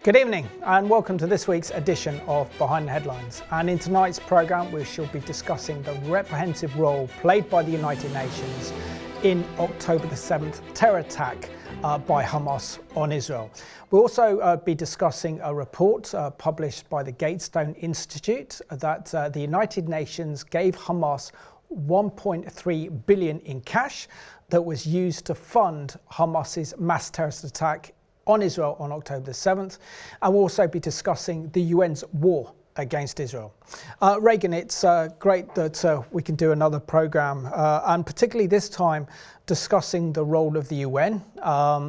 Good evening and welcome to this week's edition of Behind the Headlines. And in tonight's programme we shall be discussing the reprehensive role played by the United Nations in October the 7th terror attack by Hamas on Israel. We'll also be discussing a report published by the Gatestone Institutes that the United Nations gave Hamas 1.3 billion in cash that was used to fund Hamas's mass terrorist attack on Israel on October the 7th, and we'll also be discussing the UN's war against Israel. Reagan, it's great that we can do another programme, and particularly this time discussing the role of the UN,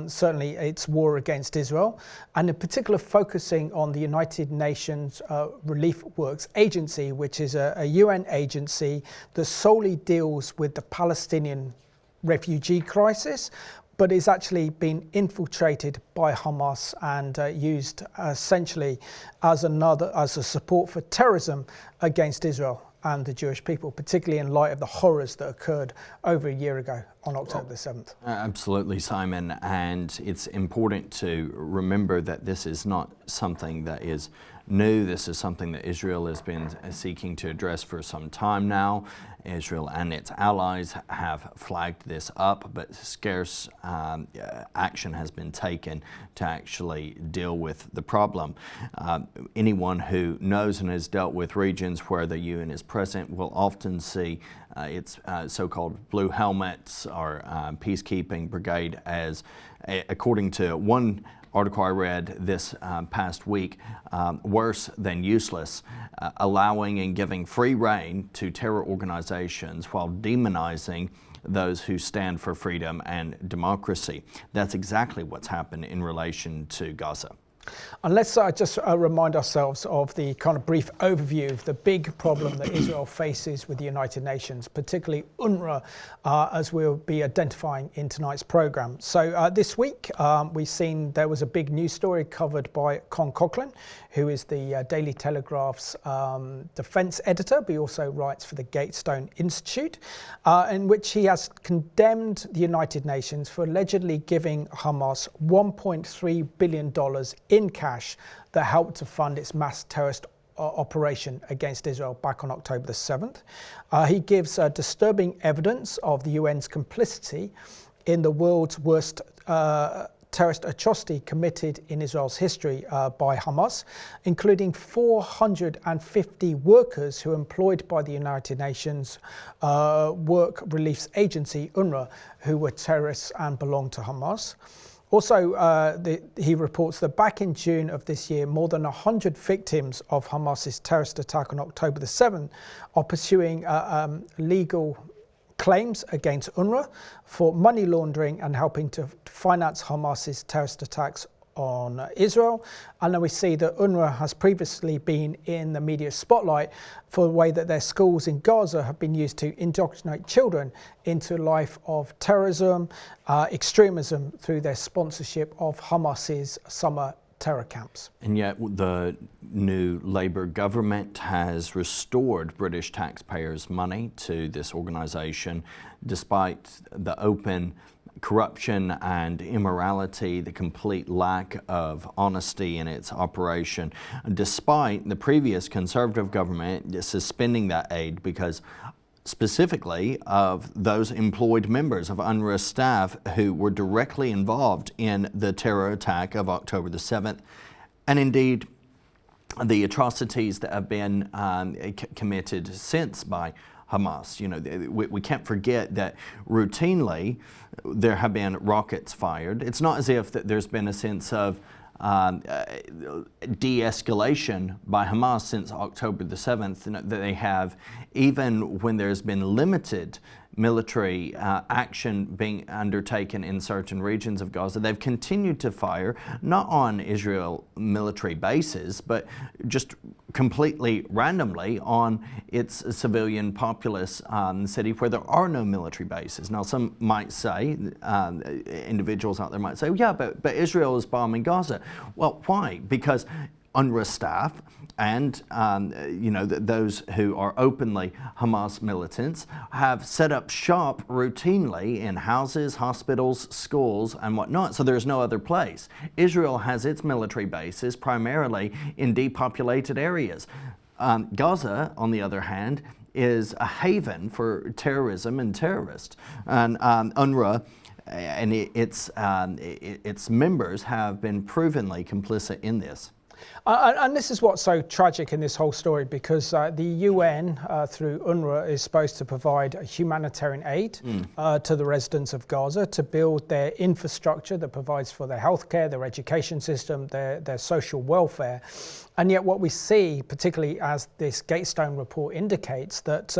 certainly its war against Israel, and in particular focusing on the United Nations Relief Works Agency, which is a UN agency that solely deals with the Palestinian refugee crisis, but is actually been infiltrated by Hamas and used essentially as a support for terrorism against Israel and the Jewish people, particularly in light of the horrors that occurred over a year ago on October the 7th. Absolutely, Simon, and it's important to remember that this is not something that is new. This is something that Israel has been seeking to address for some time now. Israel and its allies have flagged this up, but scarce action has been taken to actually deal with the problem. Anyone who knows and has dealt with regions where the UN is present will often see its so-called blue helmets or peacekeeping brigade as, according to one article I read this past week, worse than useless, allowing and giving free rein to terror organizations while demonizing those who stand for freedom and democracy. That's exactly what's happened in relation to Gaza. And let's just remind ourselves of the kind of brief overview of the big problem that Israel faces with the United Nations, particularly UNWRA, as we'll be identifying in tonight's programme. So this week we've seen there was a big news story covered by Coughlin, who is the Daily Telegraph's defence editor, but he also writes for the Gatestone Institute, in which he has condemned the United Nations for allegedly giving Hamas $1.3 billion in cash that helped to fund its mass terrorist operation against Israel back on October the 7th. He gives disturbing evidence of the UN's complicity in the world's worst terrorist atrocity committed in Israel's history by Hamas, including 450 workers who are employed by the United Nations Work Relief Agency, UNWRA, who were terrorists and belonged to Hamas. Also, he reports that back in June of this year, more than 100 victims of Hamas's terrorist attack on October the 7th are pursuing legal claims against UNWRA for money laundering and helping to finance Hamas's terrorist attacks on Israel. And then we see that UNWRA has previously been in the media spotlight for the way that their schools in Gaza have been used to indoctrinate children into a life of terrorism, extremism through their sponsorship of Hamas's summer terror camps. And yet the new Labour government has restored British taxpayers' money to this organisation, despite the open corruption and immorality, the complete lack of honesty in its operation, despite the previous Conservative government suspending that aid because specifically of those employed members of UNWRA staff who were directly involved in the terror attack of October the 7th, and indeed the atrocities that have been committed since by Hamas. You know, we can't forget that routinely there have been rockets fired. It's not as if that there's been a sense of de-escalation by Hamas since October the 7th, that they have, even when there's been limited military action being undertaken in certain regions of Gaza, they've continued to fire, not on Israel military bases, but just completely randomly on its civilian populous city where there are no military bases. Now, some might say, individuals out there might say, yeah, but Israel is bombing Gaza. Well, why? Because UNWRA staff and those who are openly Hamas militants have set up shop routinely in houses, hospitals, schools, and whatnot. So there's no other place. Israel has its military bases primarily in depopulated areas. Gaza, on the other hand, is a haven for terrorism and terrorists. And UNWRA and its members have been provenly complicit in this. And this is what's so tragic in this whole story, because the UN, through UNWRA, is supposed to provide humanitarian aid to the residents of Gaza to build their infrastructure that provides for their healthcare, their education system, their social welfare. And yet what we see, particularly as this Gatestone report indicates, that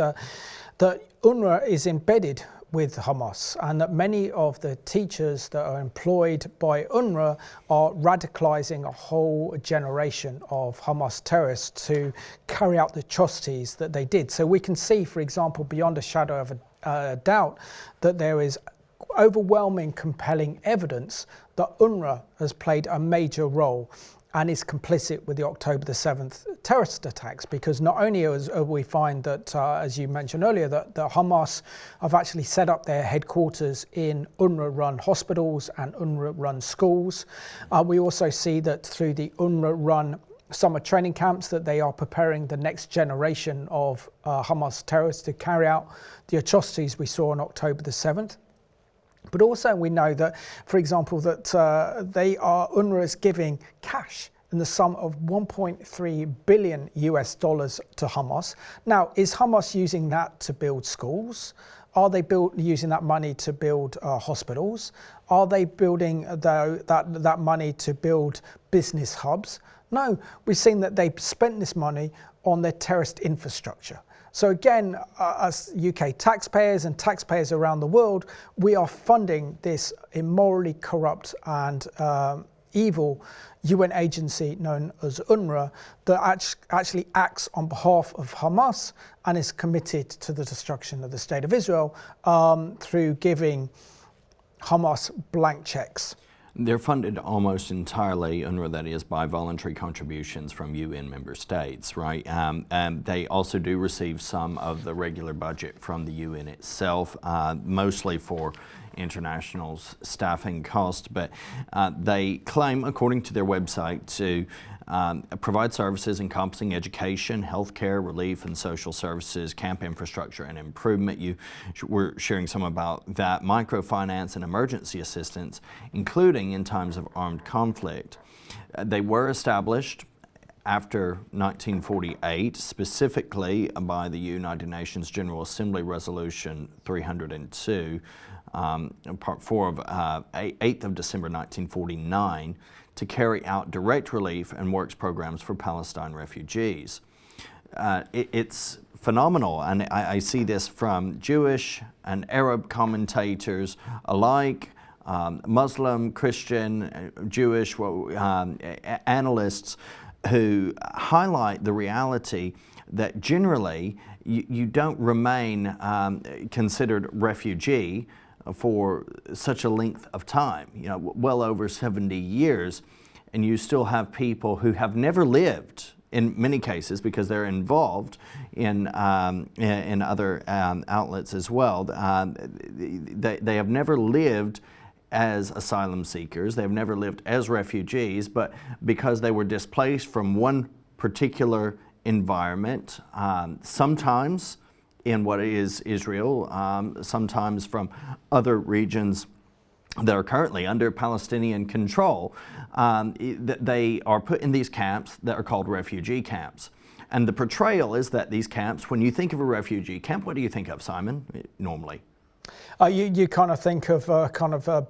UNWRA is embedded with Hamas, and that many of the teachers that are employed by UNWRA are radicalizing a whole generation of Hamas terrorists to carry out the atrocities that they did. So we can see, for example, beyond a shadow of a doubt, that there is overwhelming, compelling evidence that UNWRA has played a major role and is complicit with the October the 7th terrorist attacks, because not only we find that, as you mentioned earlier, that Hamas have actually set up their headquarters in UNWRA-run hospitals and UNWRA-run schools. We also see that through the UNWRA-run summer training camps that they are preparing the next generation of Hamas terrorists to carry out the atrocities we saw on October the 7th. But also we know that, for example, that UNWRA is giving cash in the sum of $1.3 billion to Hamas. Now, is Hamas using that to build schools? Are they using that money to build hospitals? Are they building that money to build business hubs? No, we've seen that they've spent this money on their terrorist infrastructure. So again, as UK taxpayers and taxpayers around the world, we are funding this immorally corrupt and evil UN agency known as UNWRA that actually acts on behalf of Hamas and is committed to the destruction of the State of Israel through giving Hamas blank checks. They're funded almost entirely, UNWRA that is, by voluntary contributions from UN member states, right? And they also do receive some of the regular budget from the UN itself, mostly for international staffing costs, but they claim, according to their website, to provide services encompassing education, healthcare, relief and social services, camp infrastructure and improvement. You were sharing some about that, microfinance and emergency assistance, including in times of armed conflict. They were established after 1948, specifically by the United Nations General Assembly Resolution 302, Part 4 of 8th of December 1949, to carry out direct relief and works programs for Palestine refugees. It's phenomenal, and I see this from Jewish and Arab commentators alike, Muslim, Christian, Jewish analysts who highlight the reality that generally you don't remain considered refugee for such a length of time, well over 70 years, and you still have people who have never lived, in many cases, because they're involved in other outlets as well. They have never lived as asylum seekers, they have never lived as refugees, but because they were displaced from one particular environment, sometimes in what is Israel, sometimes from other regions that are currently under Palestinian control, they are put in these camps that are called refugee camps. And the portrayal is that these camps, when you think of a refugee camp, what do you think of, Simon, normally? You kind of think of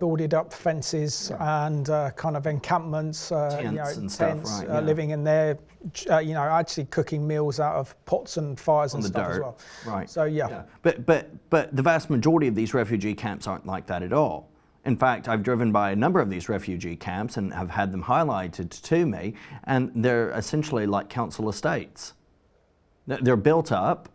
boarded up fences and kind of encampments, tents and stuff, right, yeah. Living in there, actually cooking meals out of pots and fires and stuff dirt. As well. Right. So yeah. But the vast majority of these refugee camps aren't like that at all. In fact, I've driven by a number of these refugee camps and have had them highlighted to me, and they're essentially like council estates. They're built up.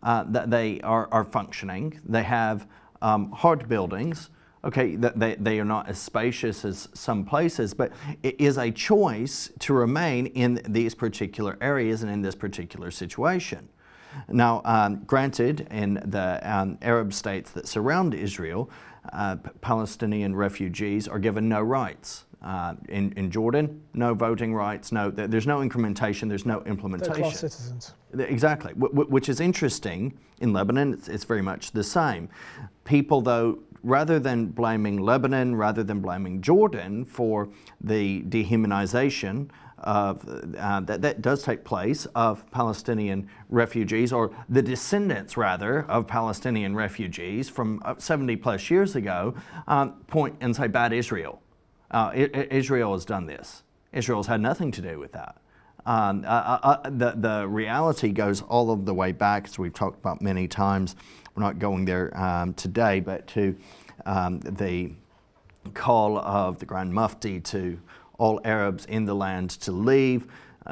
That they are functioning. They have hard buildings, Okay, they are not as spacious as some places, but it is a choice to remain in these particular areas and in this particular situation. Now, granted, in the Arab states that surround Israel, Palestinian refugees are given no rights. In Jordan, no voting rights, there's no incrementation, there's no implementation. They're class citizens. Exactly, which is interesting. In Lebanon, it's very much the same. People, though, rather than blaming Lebanon, rather than blaming Jordan for the dehumanization of, that does take place of Palestinian refugees, or the descendants, rather, of Palestinian refugees from 70 plus years ago, point and say, bad Israel. Israel has done this. Israel's had nothing to do with that. The reality goes all of the way back, as we've talked about many times. We're not going there today, but to the call of the Grand Mufti to all Arabs in the land to leave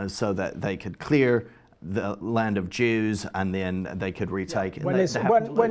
so that they could clear the land of Jews and then they could retake it. When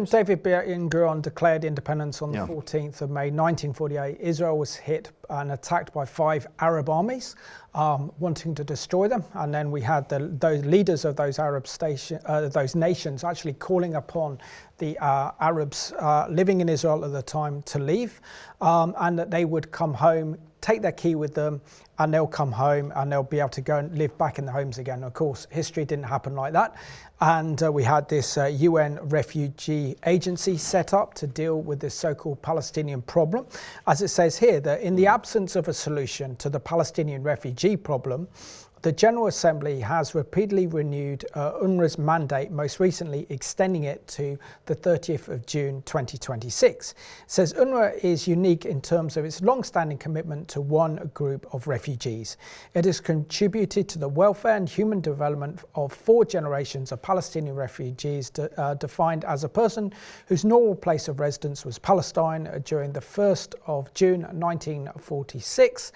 David Ben-Gurion declared independence on the 14th of May 1948, Israel was hit and attacked by 5 Arab armies wanting to destroy them. And then we had those leaders of those those nations actually calling upon the Arabs living in Israel at the time to leave, and that they would come home, take their key with them, and they'll come home and they'll be able to go and live back in their homes again. Of course, history didn't happen like that. And we had this UN refugee agency set up to deal with this so-called Palestinian problem. As it says here, that in the absence of a solution to the Palestinian refugee problem, the General Assembly has repeatedly renewed UNWRA's mandate, most recently extending it to the 30th of June 2026. It says UNWRA is unique in terms of its long-standing commitment to one group of refugees. It has contributed to the welfare and human development of 4 generations of Palestinian refugees defined as a person whose normal place of residence was Palestine during the 1st of June 1946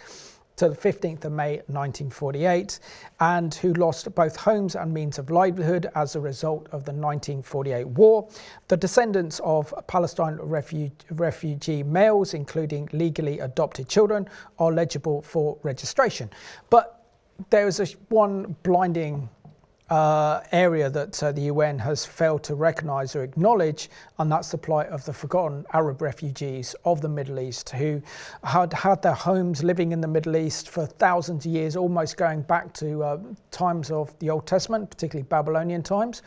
to the 15th of May 1948, and who lost both homes and means of livelihood as a result of the 1948 war. The descendants of Palestine refugee males, including legally adopted children, are eligible for registration. But there is one blinding area that the UN has failed to recognise or acknowledge, and that's the plight of the forgotten Arab refugees of the Middle East who had their homes living in the Middle East for thousands of years, almost going back to times of the Old Testament, particularly Babylonian times.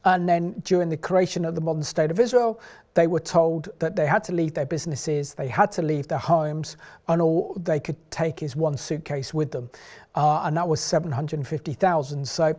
And then during the creation of the modern state of Israel, they were told that they had to leave their businesses, they had to leave their homes, and all they could take is one suitcase with them. And that was 750,000. So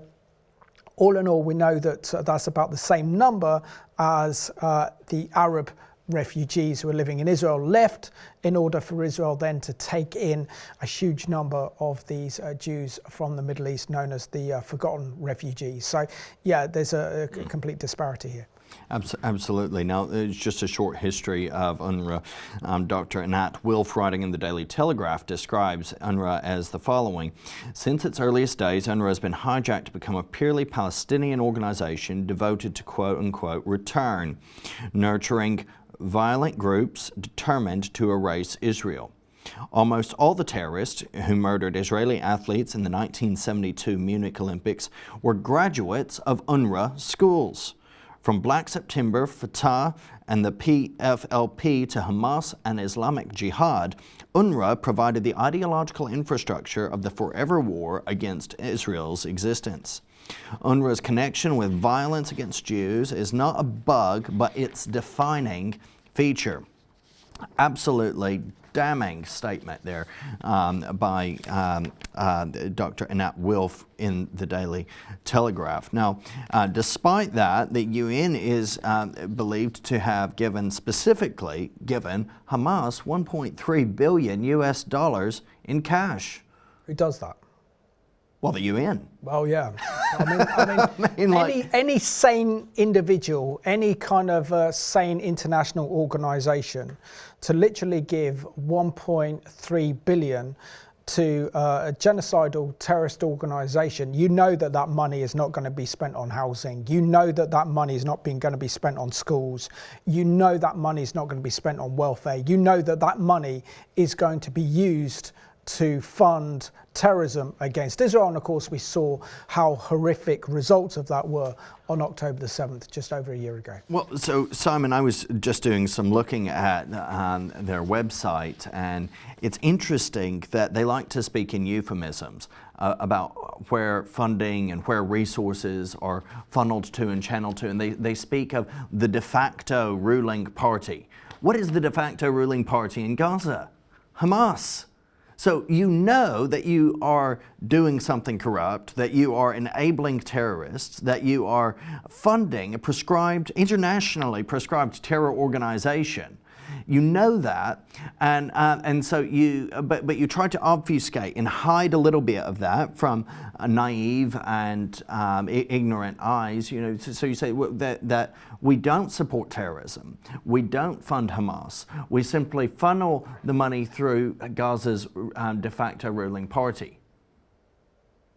all in all, we know that that's about the same number as the Arab refugees who are living in Israel left, in order for Israel then to take in a huge number of these Jews from the Middle East, known as the forgotten refugees. So, yeah, there's a complete disparity here. Absolutely. Now, it's just a short history of UNWRA. Dr. Anat Wilf, writing in the Daily Telegraph, describes UNWRA as the following. Since its earliest days, UNWRA has been hijacked to become a purely Palestinian organization devoted to quote-unquote return, nurturing violent groups determined to erase Israel. Almost all the terrorists who murdered Israeli athletes in the 1972 Munich Olympics were graduates of UNWRA schools. From Black September, Fatah, and the PFLP to Hamas and Islamic Jihad, UNWRA provided the ideological infrastructure of the forever war against Israel's existence. UNWRA's connection with violence against Jews is not a bug, but its defining feature. Absolutely damning statement there by Dr. Anat Wilf in the Daily Telegraph. Now, despite that, the UN is believed to have specifically given Hamas $1.3 billion US in cash. Who does that? Well, the UN. Well, yeah. I mean, any sane individual, any kind of sane international organisation, to literally give 1.3 billion to a genocidal terrorist organization, you know that that money is not going to be spent on housing. You know that that money is not going to be spent on schools. You know that money is not going to be spent on welfare. You know that that money is going to be used to fund terrorism against Israel. And of course, we saw how horrific results of that were on October the 7th, just over a year ago. Well, so Simon, I was just doing some looking at their website, and it's interesting that they like to speak in euphemisms about where funding and where resources are funneled to and channeled to, and they speak of the de facto ruling party. What is the de facto ruling party in Gaza? Hamas. So you know that you are doing something corrupt, that you are enabling terrorists, that you are funding a prescribed, internationally prescribed terror organization. You know that, and so but you try to obfuscate and hide a little bit of that from naive and ignorant eyes. You know, so you say that we don't support terrorism, we don't fund Hamas, we simply funnel the money through Gaza's de facto ruling party.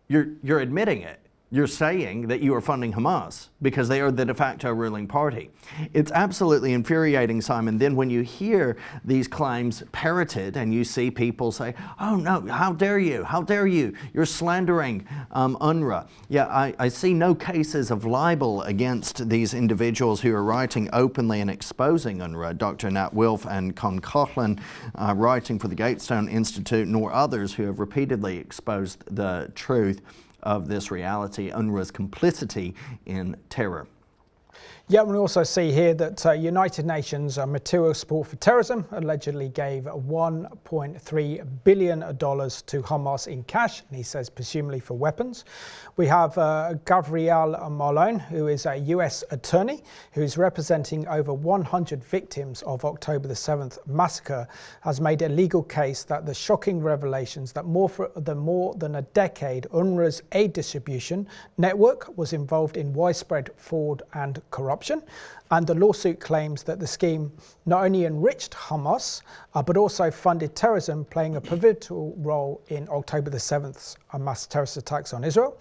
You're admitting it. You're saying that you are funding Hamas because they are the de facto ruling party. It's absolutely infuriating, Simon. Then when you hear these claims parroted and you see people say, oh no, how dare you? How dare you? You're slandering UNWRA. Yeah, I see no cases of libel against these individuals who are writing openly and exposing UNWRA. Dr. Nat Wilf and Coughlin writing for the Gatestone Institute, nor others who have repeatedly exposed the truth of this reality, UNWRA's complicity in terror. Yeah, we also see here that United Nations Material Support for Terrorism allegedly gave $1.3 billion to Hamas in cash, and he says presumably for weapons. We have Gabrielle Malone, who is a US attorney who is representing over 100 victims of October the 7th massacre, has made a legal case that the shocking revelations that more than a decade UNWRA's aid distribution network was involved in widespread fraud and corruption. And the lawsuit claims that the scheme not only enriched Hamas, but also funded terrorism, playing a pivotal role in October the 7th's mass terrorist attacks on Israel.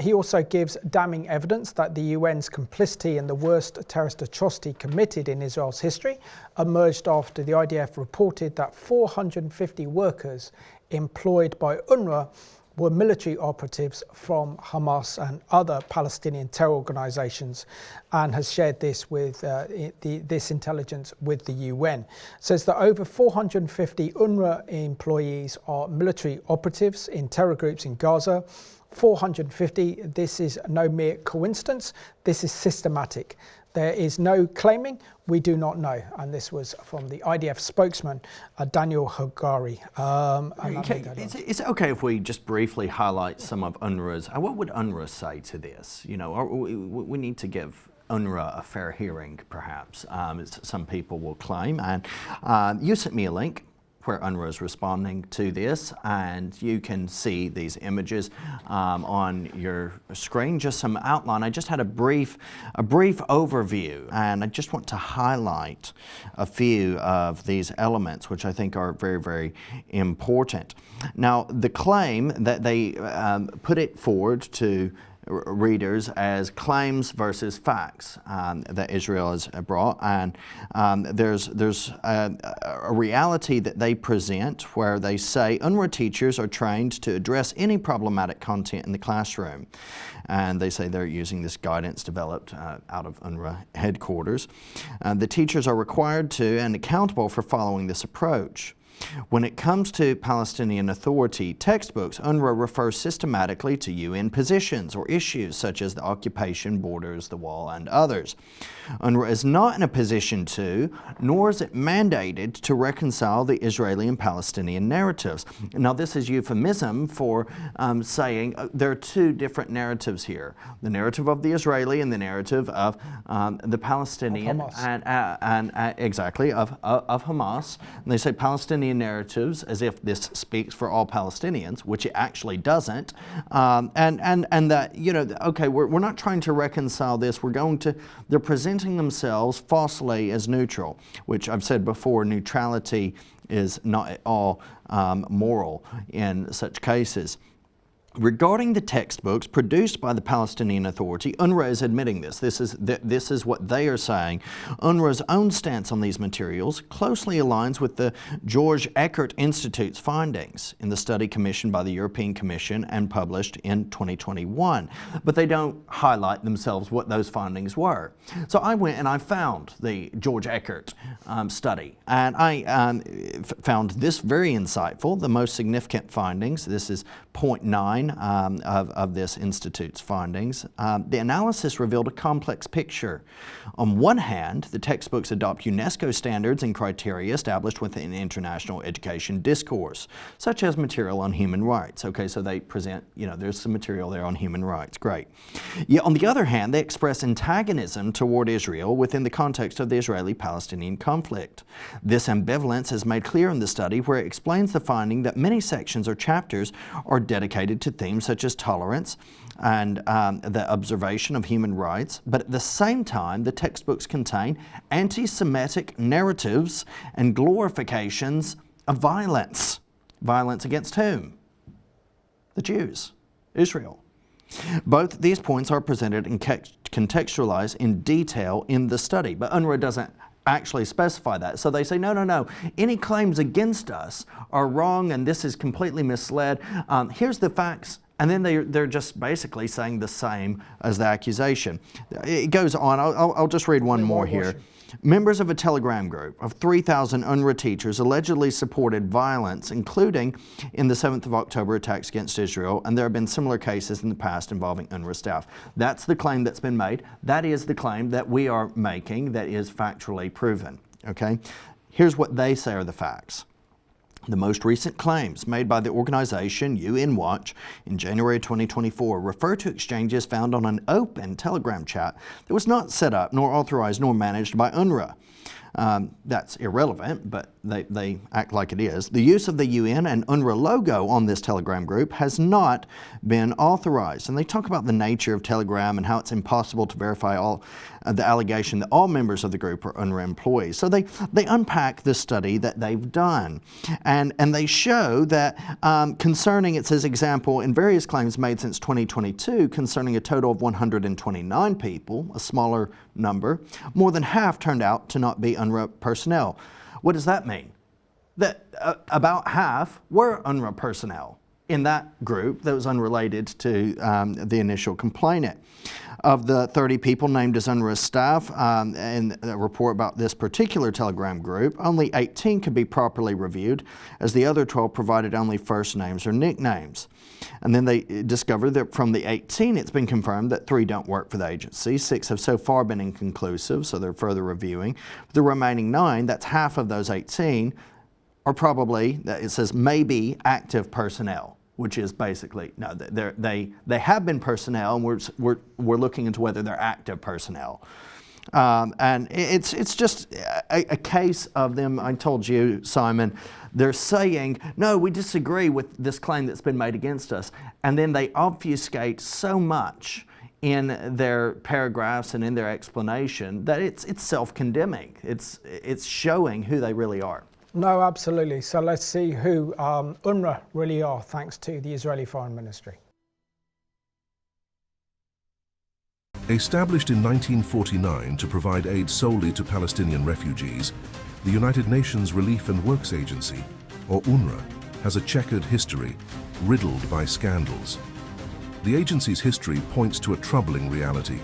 He also gives damning evidence that the UN's complicity in the worst terrorist atrocity committed in Israel's history emerged after the IDF reported that 450 workers employed by UNWRA were military operatives from Hamas and other Palestinian terror organizations, and has shared this with this intelligence with the UN. It says that over 450 UNWRA employees are military operatives in terror groups in Gaza. 450, this is no mere coincidence, this is systematic. There is no claiming, we do not know. And this was from the IDF spokesman, Daniel Hagari. Is it okay if we just briefly highlight some of UNWRA's, what would UNWRA say to this? You know, we need to give UNWRA a fair hearing, perhaps, some people will claim. And you sent me a link where UNWRA is responding to this, and you can see these images on your screen. Just some outline. I just had a brief overview, and I just want to highlight a few of these elements, which I think are very, very important. Now, the claim that they put it forward to readers as claims versus facts that Israel has brought, and there's a reality that they present where they say UNWRA teachers are trained to address any problematic content in the classroom, and they say they're using this guidance developed out of UNWRA headquarters. The teachers are required to and accountable for following this approach. When it comes to Palestinian Authority textbooks, UNWRA refers systematically to UN positions or issues such as the occupation, borders, the wall, and others. UNWRA is not in a position to, nor is it mandated to reconcile the Israeli and Palestinian narratives. Now, this is euphemism for saying there are two different narratives here. The narrative of the Israeli and the narrative of the Palestinian, of Hamas. and exactly, of Hamas. And they say Palestinian Palestinian narratives as if this speaks for all Palestinians, which it actually doesn't, and that, you know, okay, we're not trying to reconcile this. They're presenting themselves falsely as neutral, which I've said before, neutrality is not at all moral in such cases. Regarding the textbooks produced by the Palestinian Authority, UNWRA is admitting this. This is what they are saying. UNWRA's own stance on these materials closely aligns with the Gatestone Institutes findings in the study commissioned by the European Commission and published in 2021. But they don't highlight themselves what those findings were. So I went and I found the Gatestone study, and I found this very insightful. The most significant findings, this is point 9 of this Institute's findings. The analysis revealed a complex picture. On one hand, the textbooks adopt UNESCO standards and criteria established within international education discourse, such as material on human rights. Okay, so they present, you know, there's some material there on human rights, great. Yet on the other hand, they express antagonism toward Israel within the context of the Israeli-Palestinian conflict. This ambivalence is made clear in the study, where it explains the finding that many sections or chapters are dedicated to themes such as tolerance and the observation of human rights, but at the same time, the textbooks contain anti-Semitic narratives and glorifications of violence. Violence against whom? The Jews, Israel. Both these points are presented and contextualized in detail in the study, but UNWRA doesn't actually specify that. So they say, no, any claims against us are wrong and this is completely misled. Here's the facts. And then they're just basically saying the same as the accusation. It goes on. I'll just read one more here. Members of a Telegram group of 3,000 UNWRA teachers allegedly supported violence, including in the 7th of October attacks against Israel, and there have been similar cases in the past involving UNWRA staff. That's the claim that's been made. That is the claim that we are making that is factually proven. Okay? Here's what they say are the facts. The most recent claims made by the organization UNWRA in January 2024 refer to exchanges found on an open Telegram chat that was not set up, nor authorized, nor managed by UNWRA. That's irrelevant, but they act like it is. The use of the UN and UNWRA logo on this Telegram group has not been authorized. And they talk about the nature of Telegram and how it's impossible to verify the allegation that all members of the group are UNWRA employees. So they unpack the study that they've done. And they show that concerning, it says example, in various claims made since 2022 concerning a total of 129 people, a smaller number, more than half turned out to not be UNWRA personnel. What does that mean? That about half were UNWRA personnel in that group that was unrelated to the initial complainant. Of the 30 people named as UNWRA staff in a report about this particular Telegram group, only 18 could be properly reviewed, as the other 12 provided only first names or nicknames. And then they discovered that from the 18, it's been confirmed that 3 don't work for the agency. 6 have so far been inconclusive, so they're further reviewing. The remaining 9, that's half of those 18, are probably, it says, maybe active personnel, which is basically, no, they have been personnel, and we're looking into whether they're active personnel. And it's just a case of them. I told you, Simon, they're saying, no, we disagree with this claim that's been made against us. And then they obfuscate so much in their paragraphs and in their explanation that it's self-condemning. It's showing who they really are. No, absolutely. So let's see who UNWRA really are, thanks to the Israeli Foreign Ministry. Established in 1949 to provide aid solely to Palestinian refugees, the United Nations Relief and Works Agency, or UNWRA, has a checkered history, riddled by scandals. The agency's history points to a troubling reality.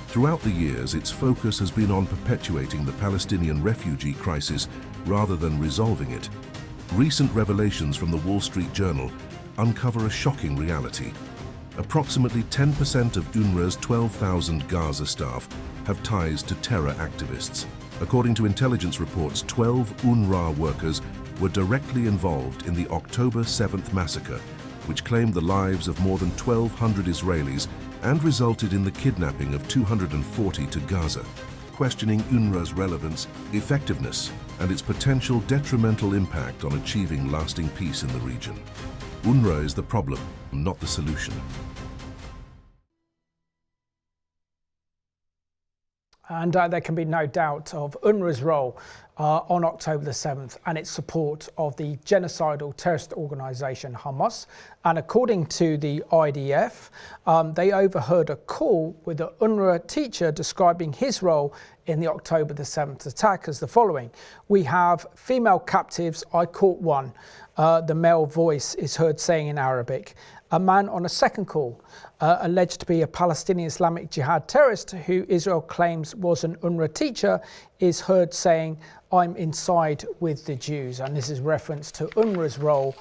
Throughout the years, its focus has been on perpetuating the Palestinian refugee crisis rather than resolving it. Recent revelations from the Wall Street Journal uncover a shocking reality. Approximately 10% of UNWRA's 12,000 Gaza staff have ties to terror activists. According to intelligence reports, 12 UNWRA workers were directly involved in the October 7th massacre, which claimed the lives of more than 1,200 Israelis and resulted in the kidnapping of 240 to Gaza. Questioning UNWRA's relevance, effectiveness, and its potential detrimental impact on achieving lasting peace in the region. UNWRA is the problem, not the solution. And there can be no doubt of UNRWA's role on October the 7th and its support of the genocidal terrorist organisation Hamas. And according to the IDF, they overheard a call with an UNRWA teacher describing his role in the October the 7th attack as the following. We have female captives, I caught one. The male voice is heard saying in Arabic. A man on a second call, alleged to be a Palestinian Islamic Jihad terrorist who Israel claims was an UNRWA teacher, is heard saying, I'm inside with the Jews. And this is reference to UNRWA's role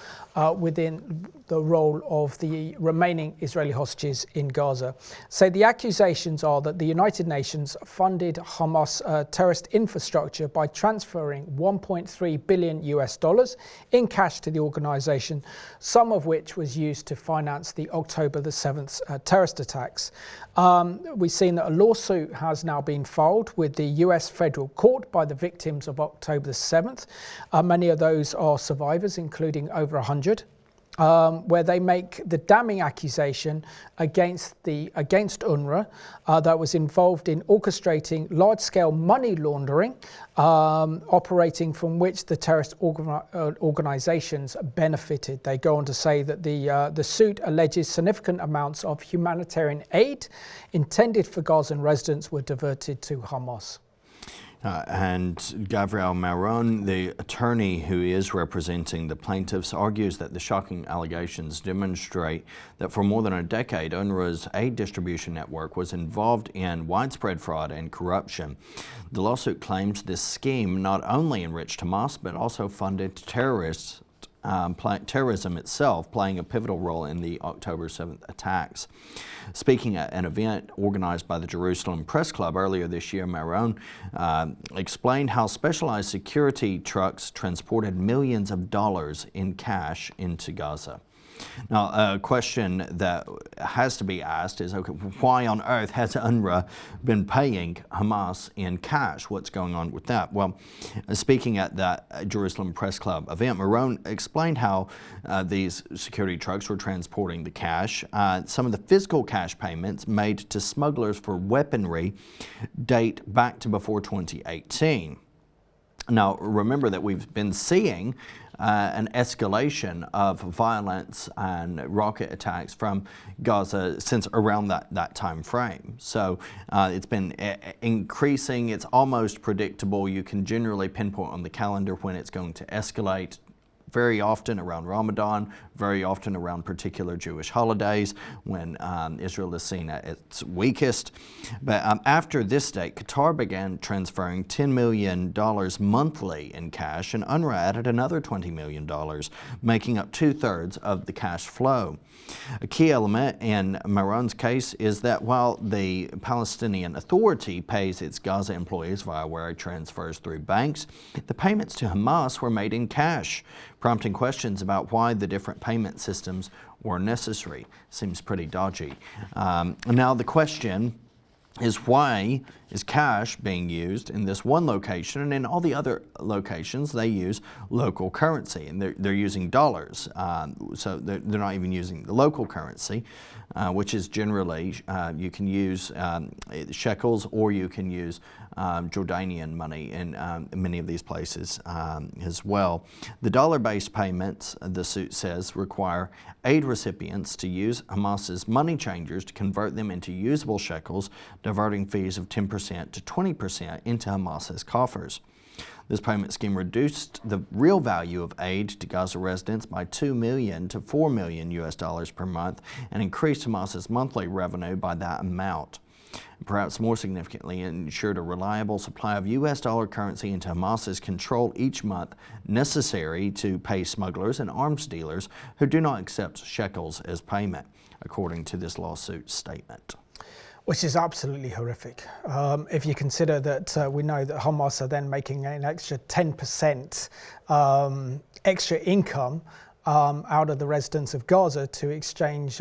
within the role of the remaining Israeli hostages in Gaza. So the accusations are that the United Nations funded Hamas terrorist infrastructure by transferring $1.3 billion US in cash to the organisation, some of which was used to finance the October the 7th terrorist attacks. We've seen that a lawsuit has now been filed with the US federal court by the victims of October the 7th. Many of those are survivors, including over 100. Where they make the damning accusation against UNRWA that was involved in orchestrating large-scale money laundering, operating from which the terrorist organisations benefited. They go on to say that the suit alleges significant amounts of humanitarian aid intended for Gazan residents were diverted to Hamas. And Gabriel Maron, the attorney who is representing the plaintiffs, argues that the shocking allegations demonstrate that for more than a decade, UNRWA's aid distribution network was involved in widespread fraud and corruption. The lawsuit claims this scheme not only enriched Hamas, but also funded terrorism itself, playing a pivotal role in the October 7th attacks. Speaking at an event organized by the Jerusalem Press Club earlier this year, Maron explained how specialized security trucks transported millions of dollars in cash into Gaza. Now, a question that has to be asked is, okay, why on earth has UNRWA been paying Hamas in cash? What's going on with that? Well, speaking at that Jerusalem Press Club event, Maron explained how these security trucks were transporting the cash. Some of the physical cash payments made to smugglers for weaponry date back to before 2018. Now, remember that we've been seeing an escalation of violence and rocket attacks from Gaza since around that time frame. So it's been increasing. It's almost predictable. You can generally pinpoint on the calendar when it's going to escalate. Very often around Ramadan, very often around particular Jewish holidays when Israel is seen at its weakest. But after this date, Qatar began transferring $10 million monthly in cash, and UNRWA added another $20 million, making up 2/3 of the cash flow. A key element in Maron's case is that while the Palestinian Authority pays its Gaza employees via wire transfers through banks, the payments to Hamas were made in cash, prompting questions about why the different payment systems were necessary. Seems pretty dodgy. Now the question is, why is cash being used in this one location, and in all the other locations they use local currency, and they're using dollars, so they're not even using the local currency, which is generally you can use shekels, or you can use Jordanian money in many of these places as well. The dollar-based payments, the suit says, require aid recipients to use Hamas's money changers to convert them into usable shekels, diverting fees of 10% to 20% into Hamas's coffers. This payment scheme reduced the real value of aid to Gaza residents by $2 million to $4 million US per month, and increased Hamas's monthly revenue by that amount. Perhaps more significantly, it ensured a reliable supply of US dollar currency into Hamas's control each month, necessary to pay smugglers and arms dealers who do not accept shekels as payment, according to this lawsuit statement. Which is absolutely horrific. If you consider that we know that Hamas are then making an extra 10% extra income out of the residents of Gaza to exchange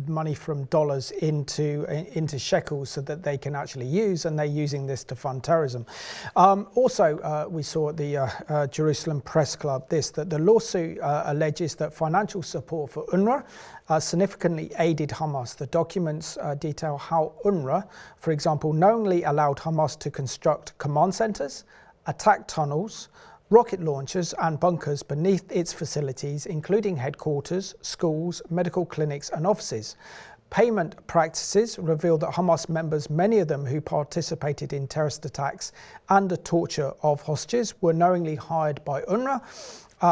money from dollars into shekels so that they can actually use, and they're using this to fund terrorism. Also, we saw at the Jerusalem Press Club that the lawsuit alleges that financial support for UNWRA significantly aided Hamas. The documents detail how UNWRA, for example, knowingly allowed Hamas to construct command centers, attack tunnels, rocket launchers and bunkers beneath its facilities, including headquarters, schools, medical clinics and offices. Payment practices reveal that Hamas members, many of them who participated in terrorist attacks and the torture of hostages, were knowingly hired by UNWRA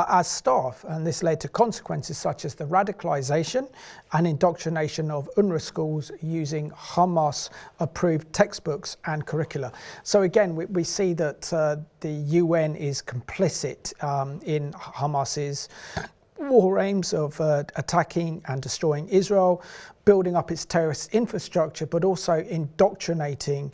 as staff, and this led to consequences such as the radicalization and indoctrination of UNWRA schools using Hamas-approved textbooks and curricula. So again, we see that the UN is complicit in Hamas's war aims of attacking and destroying Israel, building up its terrorist infrastructure, but also indoctrinating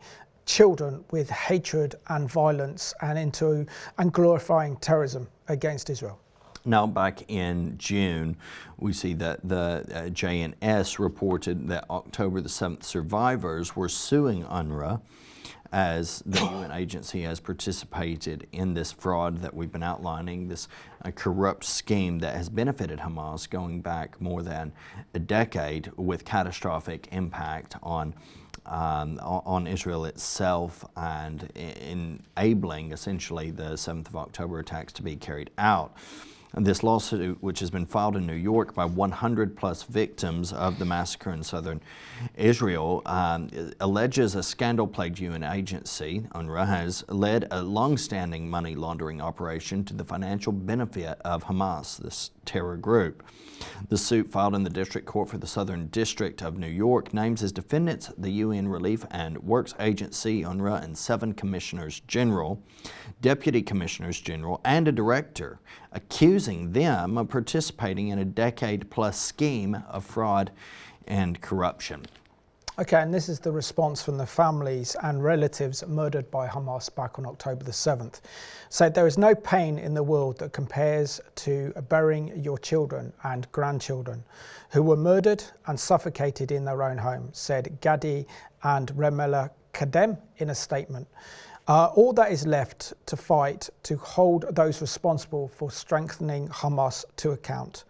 children with hatred and violence and glorifying terrorism against Israel. Now, back in June, we see that the JNS reported that October the 7th survivors were suing UNWRA as the UN agency has participated in this fraud that we've been outlining, this corrupt scheme that has benefited Hamas going back more than a decade, with catastrophic impact on Israel itself and enabling essentially the 7th of October attacks to be carried out. And this lawsuit, which has been filed in New York by 100 plus victims of the massacre in southern Israel, alleges a scandal-plagued UN agency, UNWRA, has led a long-standing money laundering operation to the financial benefit of Hamas, this terror group. The suit, filed in the District Court for the Southern District of New York, names as defendants the UN Relief and Works Agency, UNWRA, and 7 commissioners general, deputy commissioners general, and a director, accusing them of participating in a decade-plus scheme of fraud and corruption. Okay, and this is the response from the families and relatives murdered by Hamas back on October the 7th. So there is no pain in the world that compares to burying your children and grandchildren who were murdered and suffocated in their own home, said Gadi and Remela Kadem in a statement. All that is left to fight to hold those responsible for strengthening Hamas to account.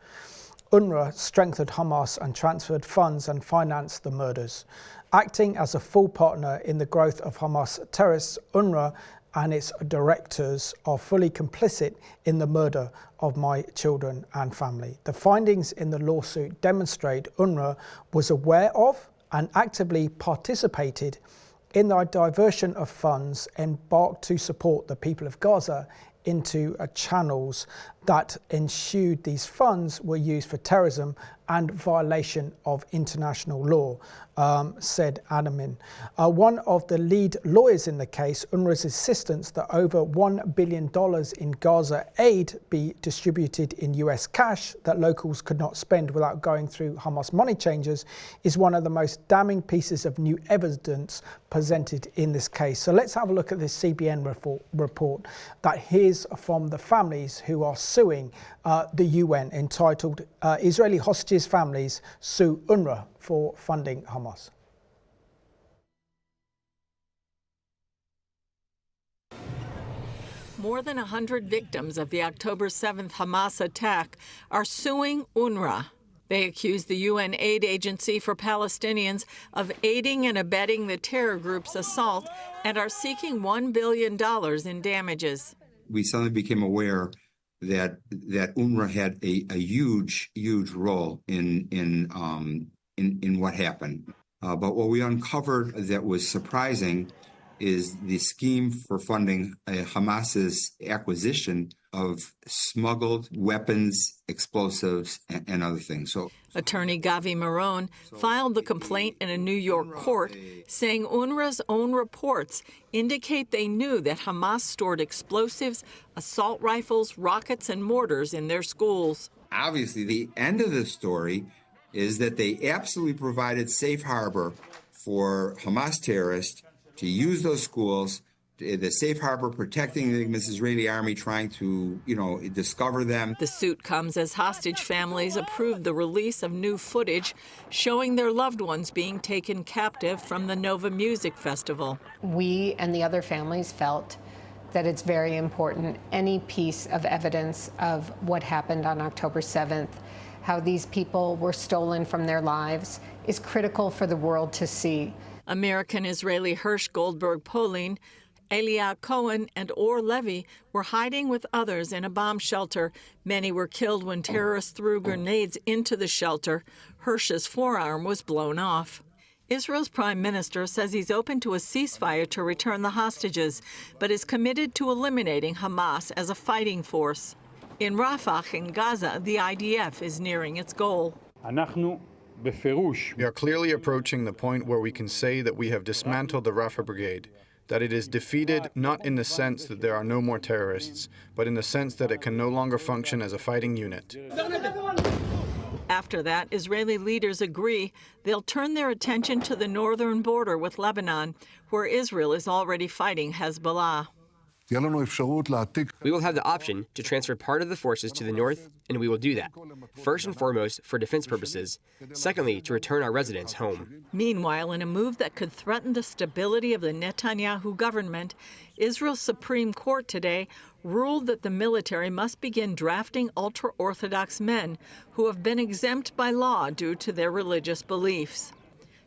UNWRA strengthened Hamas and transferred funds and financed the murders. Acting as a full partner in the growth of Hamas terrorists, UNWRA and its directors are fully complicit in the murder of my children and family. The findings in the lawsuit demonstrate UNWRA was aware of and actively participated in the diversion of funds embarked to support the people of Gaza into channels that ensued these funds were used for terrorism and violation of international law, said Adamin. One of the lead lawyers in the case, UNRWA's insistence that over $1 billion in Gaza aid be distributed in US cash that locals could not spend without going through Hamas money changers, is one of the most damning pieces of new evidence presented in this case. So let's have a look at this CBN report that hears from the families who are suing the UN, entitled Israeli Hostages Families Sue UNRWA for Funding Hamas. More than 100 victims of the October 7th Hamas attack are suing UNWRA. They accuse the UN aid agency for Palestinians of aiding and abetting the terror group's assault and are seeking $1 billion in damages. We suddenly became aware that UNWRA had a huge role in what happened. But what we uncovered that was surprising is the scheme for funding Hamas's acquisition of smuggled weapons, explosives, and other things. So, Attorney Gavi Marone filed the complaint in a New York court, saying UNRWA's own reports indicate they knew that Hamas stored explosives, assault rifles, rockets, and mortars in their schools. Obviously, the end of the story is that they absolutely provided safe harbor for Hamas terrorists to use those schools the safe harbor, protecting the Israeli army, trying to, discover them. The suit comes as hostage families approved the release of new footage showing their loved ones being taken captive from the Nova Music Festival. We and the other families felt that it's very important any piece of evidence of what happened on October 7th, how these people were stolen from their lives, is critical for the world to see. American-Israeli Hirsch Goldberg Polin, Elia Cohen, and Or Levy were hiding with others in a bomb shelter. Many were killed when terrorists threw grenades into the shelter. Hirsch's forearm was blown off. Israel's prime minister says he's open to a ceasefire to return the hostages, but is committed to eliminating Hamas as a fighting force. In Rafah, in Gaza, the IDF is nearing its goal. We are clearly approaching the point where we can say that we have dismantled the Rafah Brigade, that it is defeated not in the sense that there are no more terrorists, but in the sense that it can no longer function as a fighting unit. After that, Israeli leaders agree they'll turn their attention to the northern border with Lebanon, where Israel is already fighting Hezbollah. We will have the option to transfer part of the forces to the north, and we will do that. First and foremost, for defense purposes. Secondly, to return our residents home. Meanwhile, in a move that could threaten the stability of the Netanyahu government, Israel's Supreme Court today ruled that the military must begin drafting ultra-Orthodox men who have been exempt by law due to their religious beliefs.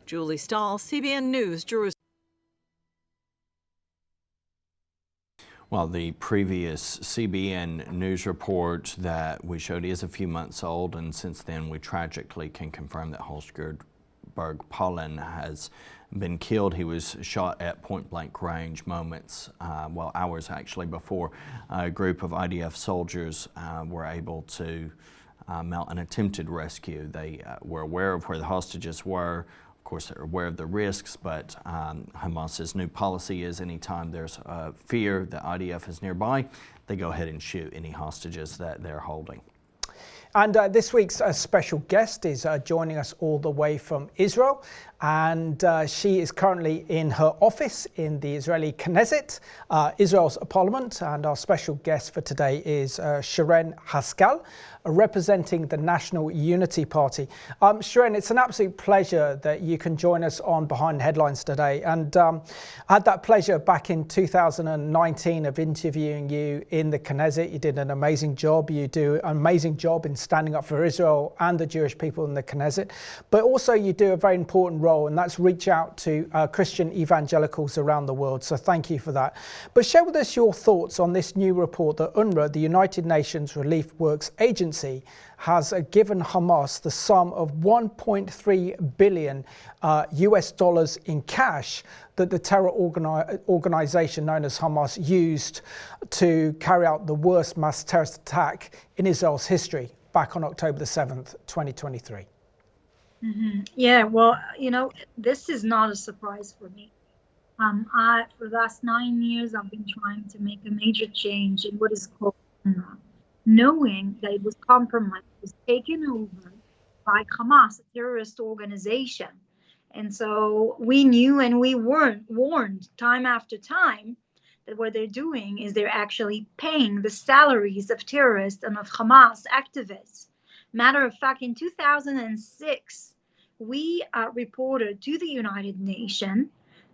Julie Stahl, CBN News, Jerusalem. Well, the previous CBN news report that we showed is a few months old, and since then we tragically can confirm that Billon has been killed. He was shot at point-blank range hours actually before a group of IDF soldiers were able to mount an attempted rescue. They were aware of where the hostages were. Of course, they're aware of the risks, but Hamas's new policy is anytime there's fear that IDF is nearby, they go ahead and shoot any hostages that they're holding. And this week's special guest is joining us all the way from Israel, and she is currently in her office in the Israeli Knesset, Israel's parliament, and our special guest for today is Sheren Haskell, representing the National Unity Party. Sheren, it's an absolute pleasure that you can join us on Behind the Headlines today, and I had that pleasure back in 2019 of interviewing you in the Knesset. You did an amazing job. You do an amazing job in standing up for Israel and the Jewish people in the Knesset, but also you do a very important role, and that's reach out to Christian evangelicals around the world. So thank you for that. But share with us your thoughts on this new report that UNWRA, the United Nations Relief Works Agency, has given Hamas the sum of $1.3 billion US dollars in cash that the terror organization known as Hamas used to carry out the worst mass terrorist attack in Israel's history back on October the 7th, 2023. Mm-hmm. Yeah, well, this is not a surprise for me. For the last 9 years, I've been trying to make a major change in what is called UNWRA, knowing that it was compromised, it was taken over by Hamas, a terrorist organization. And so we knew and we weren't warned time after time that what they're doing is they're actually paying the salaries of terrorists and of Hamas activists. Matter of fact, in 2006, we reported to the United Nations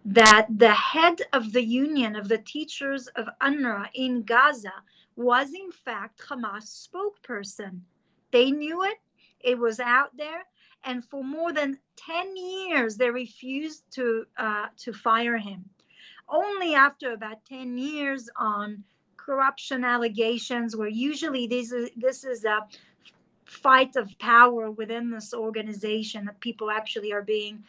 that the head of the Union of the Teachers of UNWRA in Gaza was in fact Hamas spokesperson. They knew it, it was out there, and for more than 10 years they refused to fire him. Only after about 10 years on corruption allegations, where usually this is a fight of power within this organization, that people actually are being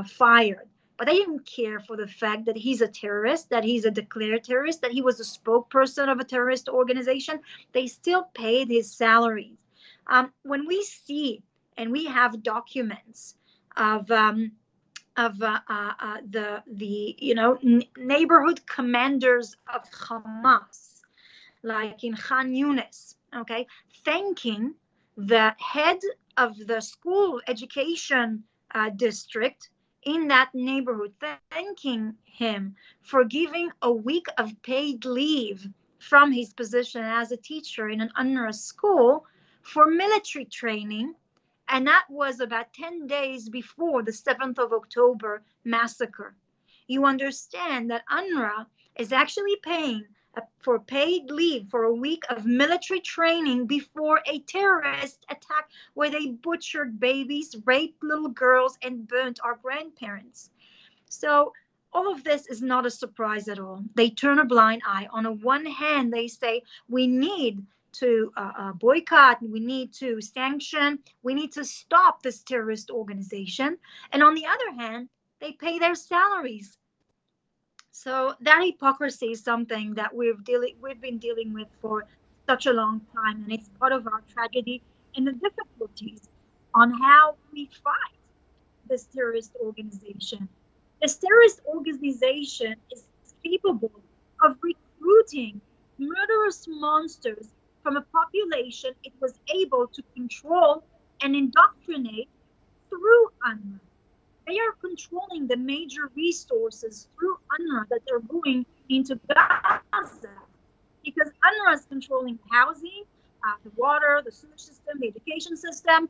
fired. But they didn't care for the fact that he's a terrorist, that he's a declared terrorist, that he was a spokesperson of a terrorist organization. They still paid his salaries. When we see, and we have documents of the neighborhood commanders of Hamas, like in Khan Yunis, okay, thanking the head of the school education district in that neighborhood, thanking him for giving a week of paid leave from his position as a teacher in an UNRWA school for military training. And that was about 10 days before the 7th of October massacre. You understand that UNRWA is actually paying for paid leave for a week of military training before a terrorist attack where they butchered babies, raped little girls, and burnt our grandparents. So all of this is not a surprise at all. They turn a blind eye. On the one hand, they say we need to boycott, we need to sanction, we need to stop this terrorist organization. And on the other hand, they pay their salaries. So that hypocrisy is something that we've been dealing with for such a long time, and it's part of our tragedy and the difficulties on how we fight this terrorist organization. This terrorist organization is capable of recruiting murderous monsters from a population it was able to control and indoctrinate through UNRWA. They are controlling the major resources through UNRWA that are going into Gaza, because UNRWA is controlling housing, the water, the sewage system, the education system,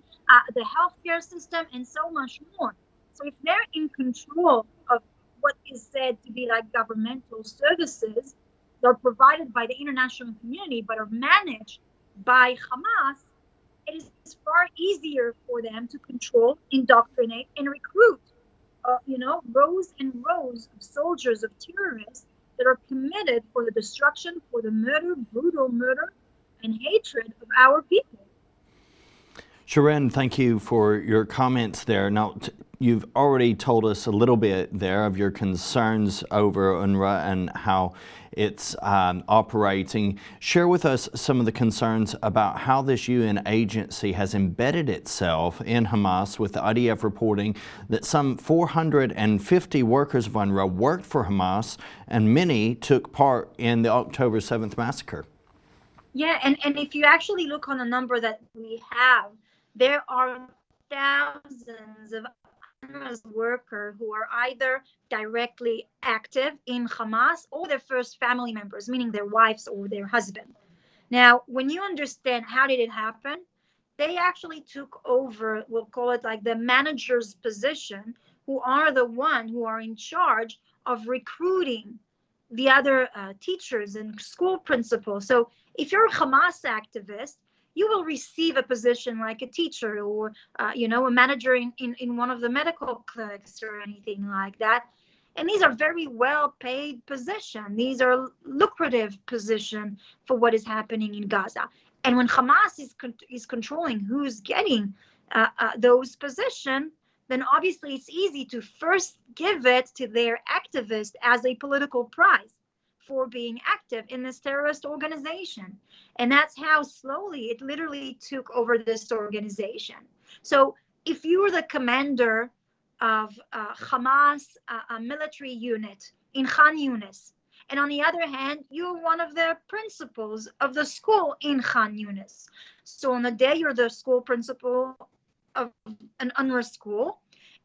the healthcare system, and so much more. So if they're in control of what is said to be like governmental services that are provided by the international community but are managed by Hamas, it is far easier for them to control, indoctrinate, and recruit, rows and rows of soldiers, of terrorists that are committed for the destruction, for the murder, brutal murder, and hatred of our people. Sharon, thank you for your comments there. Now, you've already told us a little bit there of your concerns over UNRWA and how it's operating. Share with us some of the concerns about how this UN agency has embedded itself in Hamas, with the IDF reporting that some 450 workers of UNRWA worked for Hamas and many took part in the October 7th massacre. Yeah, and if you actually look on the number that we have, there are thousands of UNRWA's workers who are either directly active in Hamas or their first family members, meaning their wives or their husband. Now, when you understand how did it happen, they actually took over, we'll call it like the manager's position, who are the one who are in charge of recruiting the other teachers and school principals. So if you're a Hamas activist, you will receive a position like a teacher or, a manager in one of the medical clinics or anything like that. And these are very well-paid positions. These are lucrative positions for what is happening in Gaza. And when Hamas is controlling who's getting those positions, then obviously it's easy to first give it to their activists as a political prize for being active in this terrorist organization. And that's how slowly it literally took over this organization. So if you're the commander of Hamas, a military unit in Khan Yunis, and on the other hand, you're one of the principals of the school in Khan Yunis. So on the day you're the school principal of an UNRWA school,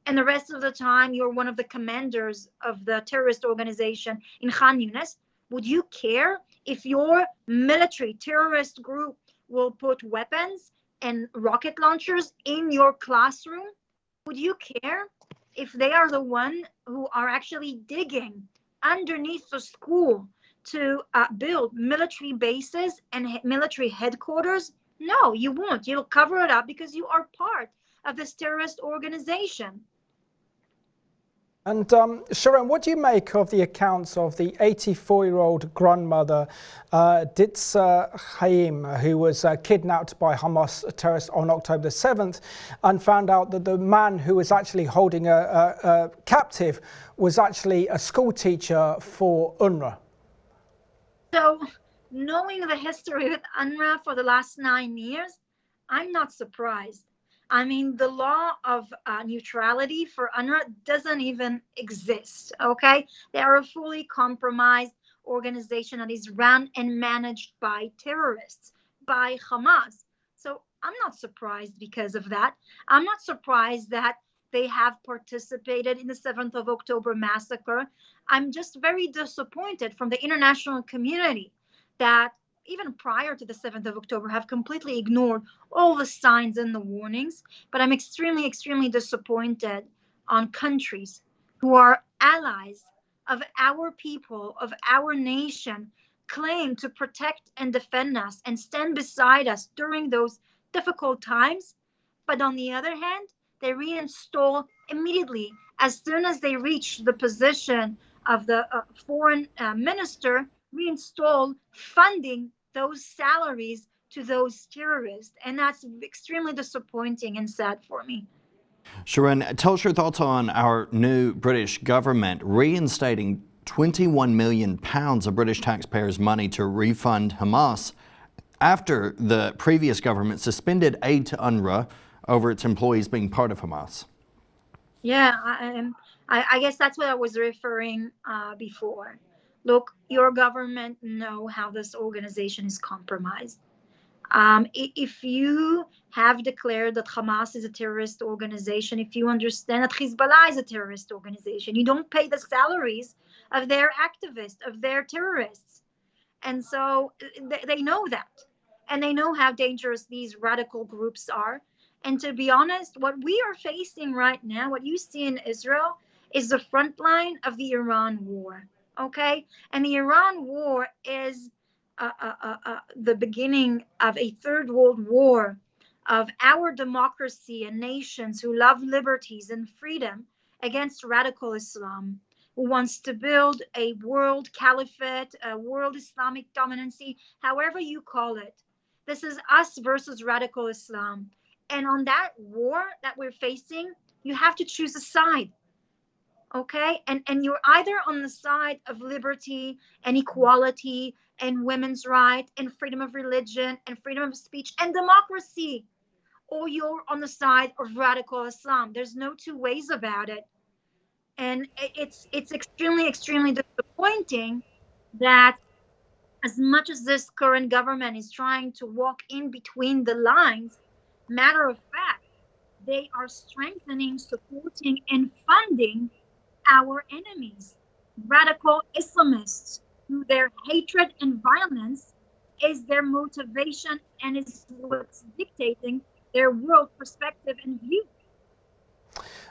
and the rest of the time you're one of the commanders of the terrorist organization in Khan Yunis, would you care if your military terrorist group will put weapons and rocket launchers in your classroom? Would you care if they are the one who are actually digging underneath the school to build military bases and military headquarters? No, you won't. You'll cover it up because you are part of this terrorist organization. And Sharon, what do you make of the accounts of the 84-year-old grandmother, Ditsa Haim, who was kidnapped by Hamas terrorists on October 7th and found out that the man who was actually holding a captive was actually a school teacher for UNRWA? So, knowing the history with UNRWA for the last 9 years, I'm not surprised. I mean, the law of neutrality for UNRWA doesn't even exist, okay? They are a fully compromised organization that is run and managed by terrorists, by Hamas. So I'm not surprised because of that. I'm not surprised that they have participated in the 7th of October massacre. I'm just very disappointed from the international community that even prior to the 7th of October have completely ignored all the signs and the warnings. But I'm extremely, extremely disappointed on countries who are allies of our people, of our nation, claim to protect and defend us and stand beside us during those difficult times. But on the other hand, they reinstall immediately as soon as they reach the position of the foreign minister, reinstall funding those salaries to those terrorists. And that's extremely disappointing and sad for me. Sharon, tell us your thoughts on our new British government reinstating £21 million of British taxpayers' money to refund Hamas after the previous government suspended aid to UNWRA over its employees being part of Hamas. Yeah, I guess that's what I was referring before. Look, your government know how this organization is compromised. If you have declared that Hamas is a terrorist organization, if you understand that Hezbollah is a terrorist organization, you don't pay the salaries of their activists, of their terrorists. And so they know that. And they know how dangerous these radical groups are. And to be honest, what we are facing right now, what you see in Israel, is the front line of the Iran war. Okay? And the Iran war is the beginning of a third world war of our democracy and nations who love liberties and freedom against radical Islam, who wants to build a world caliphate, a world Islamic dominancy, however you call it. This is us versus radical Islam. And on that war that we're facing, you have to choose a side. Okay? And you're either on the side of liberty and equality and women's rights and freedom of religion and freedom of speech and democracy, or you're on the side of radical Islam. There's no two ways about it. And it's extremely, extremely disappointing that as much as this current government is trying to walk in between the lines, matter of fact, they are strengthening, supporting, and funding our enemies, radical Islamists, who their hatred and violence is their motivation and is what's dictating their world perspective and view.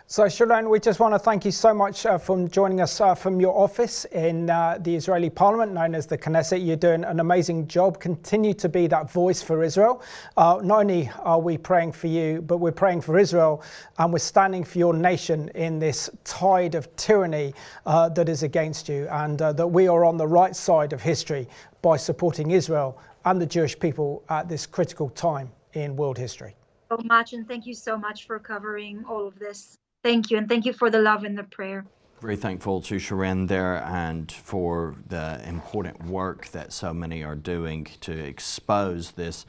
So Sharon, we just want to thank you so much for joining us from your office in the Israeli Parliament, known as the Knesset. You're doing an amazing job. Continue to be that voice for Israel. Not only are we praying for you, but we're praying for Israel, and we're standing for your nation in this tide of tyranny that is against you, and that we are on the right side of history by supporting Israel and the Jewish people at this critical time in world history. So much, and thank you so much for covering all of this. Thank you, and thank you for the love and the prayer. Very thankful to Sharon there and for the important work that so many are doing to expose this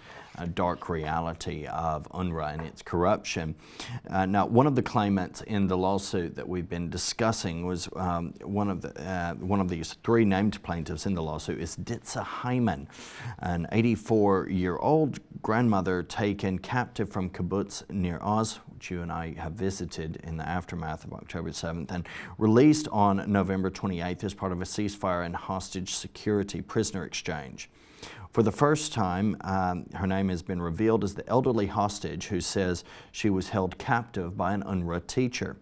dark reality of UNWRA and its corruption. Now, one of the claimants in the lawsuit that we've been discussing was one of these three named plaintiffs in the lawsuit is Ditsa Hyman, an 84-year-old grandmother taken captive from kibbutz near Oz, which you and I have visited in the aftermath of October 7th, and released on November 28th as part of a ceasefire and hostage security prisoner exchange. For the first time, her name has been revealed as the elderly hostage who says she was held captive by an UNWRA teacher.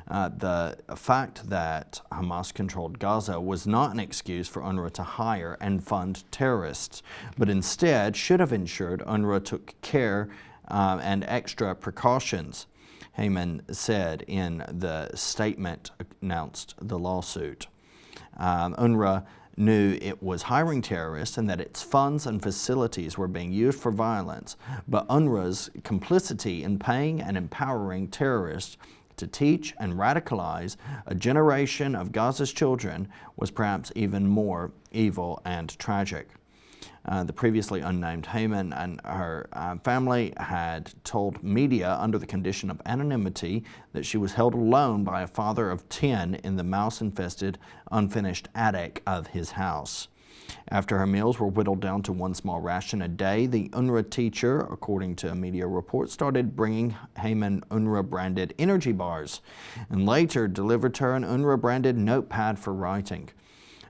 The fact that Hamas controlled Gaza was not an excuse for UNWRA to hire and fund terrorists, but instead should have ensured UNWRA took care and extra precautions, Hyman said in the statement announced the lawsuit. UNWRA knew it was hiring terrorists and that its funds and facilities were being used for violence, but UNWRA's complicity in paying and empowering terrorists to teach and radicalize a generation of Gaza's children was perhaps even more evil and tragic. The previously unnamed Hyman and her family had told media under the condition of anonymity that she was held alone by a father of 10 in the mouse-infested, unfinished attic of his house. After her meals were whittled down to one small ration a day, the UNRWA teacher, according to a media report, started bringing Heyman UNRWA-branded energy bars and later delivered her an UNRWA-branded notepad for writing.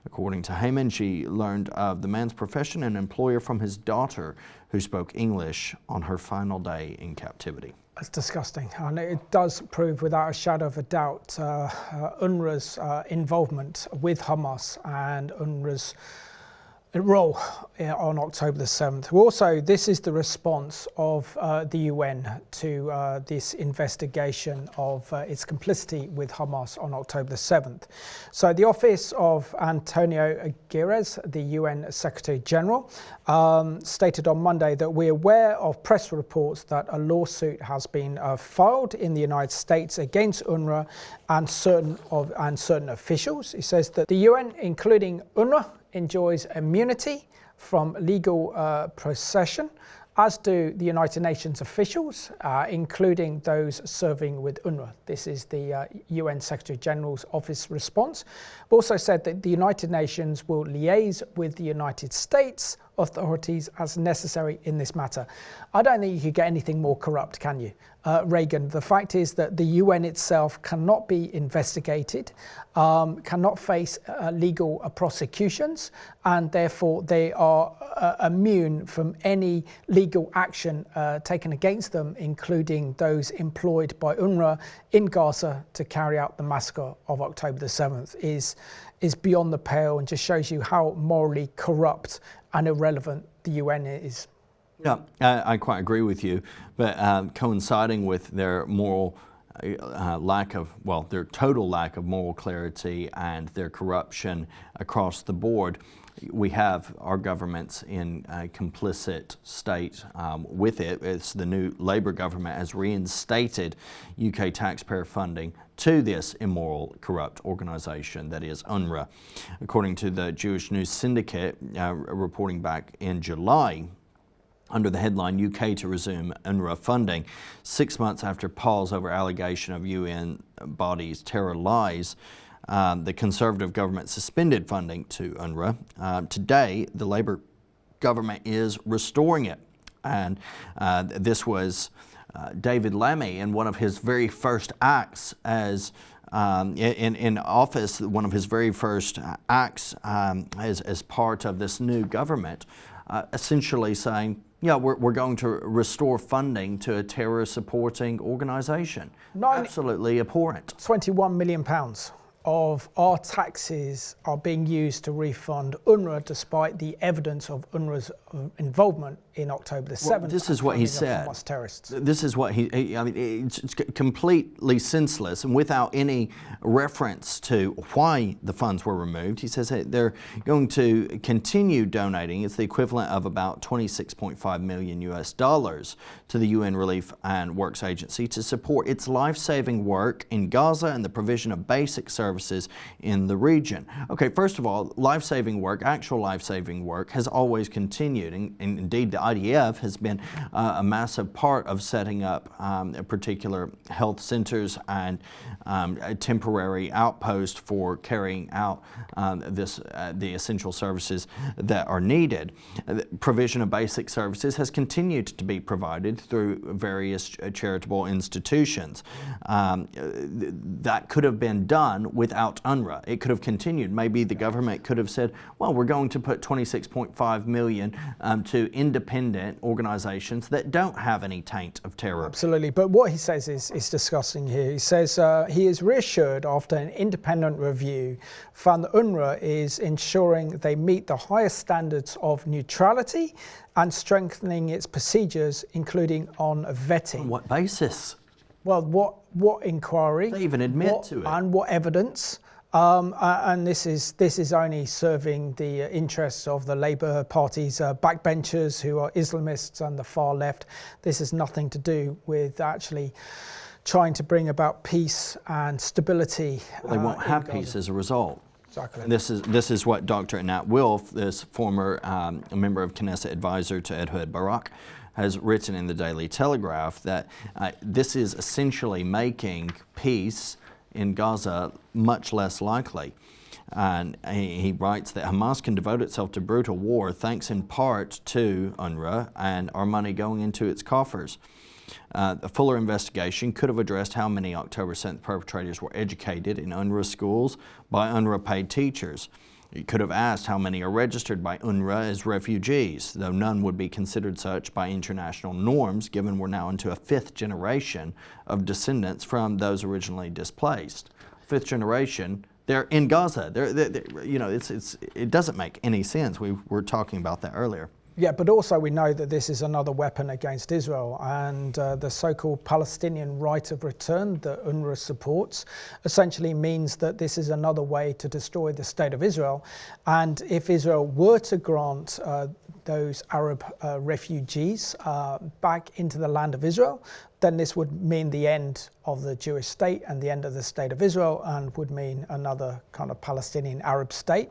According to Heyman, she learned of the man's profession and employer from his daughter, who spoke English on her final day in captivity. It's disgusting, and it does prove without a shadow of a doubt UNRWA's involvement with Hamas and UNRWA's role on October the 7th. Also, this is the response of the UN to this investigation of its complicity with Hamas on October the 7th. So the office of Antonio Guterres, the UN Secretary General, stated on Monday that we're aware of press reports that a lawsuit has been filed in the United States against UNRWA and certain officials. He says that the UN, including UNRWA, enjoys immunity from legal procession, as do the United Nations officials, including those serving with UNRWA. This is the UN Secretary General's office response. Also said that the United Nations will liaise with the United States authorities as necessary in this matter. I don't think you could get anything more corrupt, can you? Reagan, the fact is that the UN itself cannot be investigated, cannot face legal prosecutions, and therefore they are immune from any legal action taken against them, including those employed by UNRWA in Gaza to carry out the massacre of October the 7th, is beyond the pale and just shows you how morally corrupt and irrelevant the UN is. Yeah, I quite agree with you, but coinciding with their moral their total lack of moral clarity and their corruption across the board, we have our governments in a complicit state with it. It's the new Labour government has reinstated UK taxpayer funding to this immoral, corrupt organisation that is UNRWA. According to the Jewish News Syndicate, reporting back in July, under the headline UK to resume UNRWA funding, 6 months after pause over allegation of UN bodies' terror lies, the Conservative government suspended funding to UNRWA. Today, the Labour government is restoring it. And this was David Lammy in one of his very first acts as in office, one of his very first acts as part of this new government, essentially saying, yeah, we're going to restore funding to a terror-supporting organisation. Absolutely abhorrent. £21 million of our taxes are being used to refund UNRWA despite the evidence of UNRWA's involvement in October the 7th. Well, this is what he said. This is what I mean, it's completely senseless and without any reference to why the funds were removed. He says they're going to continue donating. It's the equivalent of about $26.5 million to the UN Relief and Works Agency to support its life-saving work in Gaza and the provision of basic services in the region. Okay, first of all, life-saving work, actual life-saving work, has always continued, and indeed the IDF has been a massive part of setting up particular health centers and a temporary outpost for carrying out the essential services that are needed. The provision of basic services has continued to be provided through various charitable institutions. That could have been done without UNRWA. It could have continued. Maybe the government could have said, well, we're going to put $26.5 million to independent organizations that don't have any taint of terror. Absolutely. But what he says is disgusting here. He says he is reassured after an independent review found that UNRWA is ensuring they meet the highest standards of neutrality and strengthening its procedures, incling on vetting. On what basis? Well, what inquiry? They even admit to it. And what evidence? And this is only serving the interests of the Labour Party's backbenchers who are Islamists and the far left. This has nothing to do with actually trying to bring about peace and stability. Well, they won't have peace as a result. Exactly. And this is what Dr. Nat Wilf, this former member of Knesset advisor to Ehud Barak, has written in the Daily Telegraph, that this is essentially making peace in Gaza much less likely. And he writes that Hamas can devote itself to brutal war thanks in part to UNRWA and our money going into its coffers. A fuller investigation could have addressed how many October 7th perpetrators were educated in UNRWA schools by UNRWA paid teachers. It could have asked how many are registered by UNRWA as refugees, though none would be considered such by international norms, given we're now into a fifth generation of descendants from those originally displaced. Fifth generation, they're in Gaza. You know, it doesn't make any sense. We were talking about that earlier. Yeah, but also we know that this is another weapon against Israel, and the so-called Palestinian right of return that UNRWA supports essentially means that this is another way to destroy the state of Israel. And if Israel were to grant those Arab refugees back into the land of Israel, then this would mean the end of the Jewish state and the end of the state of Israel, and would mean another kind of Palestinian Arab state,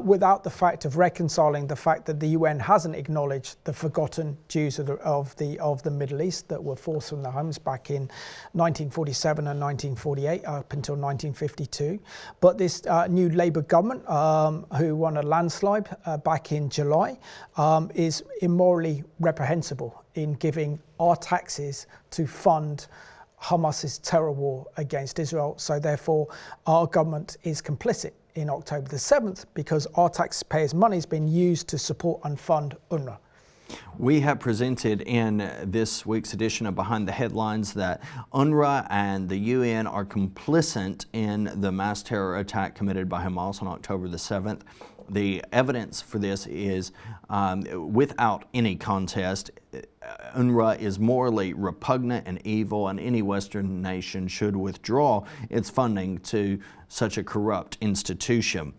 without the fact of reconciling the fact that the UN hasn't acknowledged the forgotten Jews of the Middle East that were forced from their homes back in 1947 and 1948 up until 1952. But this new Labour government, who won a landslide back in July, is immorally reprehensible in giving our taxes to fund Hamas's terror war against Israel. So therefore, our government is complicit in October the 7th because our taxpayers' money has been used to support and fund UNRWA. We have presented in this week's edition of Behind the Headlines that UNRWA and the UN are complicit in the mass terror attack committed by Hamas on October the 7th. The evidence for this is without any contest. UNRWA is morally repugnant and evil, and any Western nation should withdraw its funding to such a corrupt institution.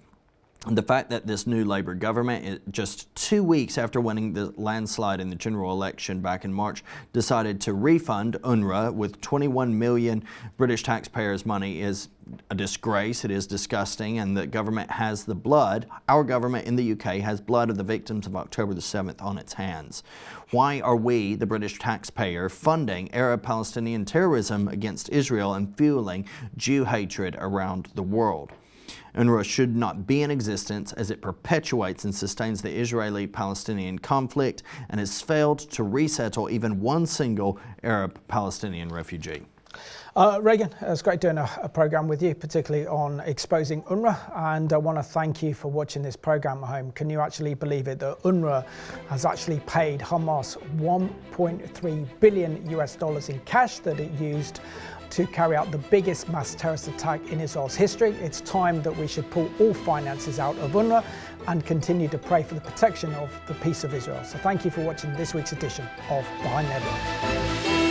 The fact that this new Labour government, just 2 weeks after winning the landslide in the general election back in March, decided to refund UNRWA with 21 million British taxpayers' money is a disgrace. It is disgusting, and the government has the blood, our government in the UK has blood of the victims of October the 7th on its hands. Why are we, the British taxpayer, funding Arab-Palestinian terrorism against Israel and fueling Jew hatred around the world? UNRWA should not be in existence as it perpetuates and sustains the Israeli-Palestinian conflict and has failed to resettle even one single Arab-Palestinian refugee. Reagan, it's great doing a program with you, particularly on exposing UNRWA, and I want to thank you for watching this program at home. Can you actually believe it that UNRWA has actually paid Hamas $1.3 billion US in cash that it used to carry out the biggest mass terrorist attack in Israel's history? It's time that we should pull all finances out of UNRWA and continue to pray for the protection of the peace of Israel. So thank you for watching this week's edition of Behind the Headlines.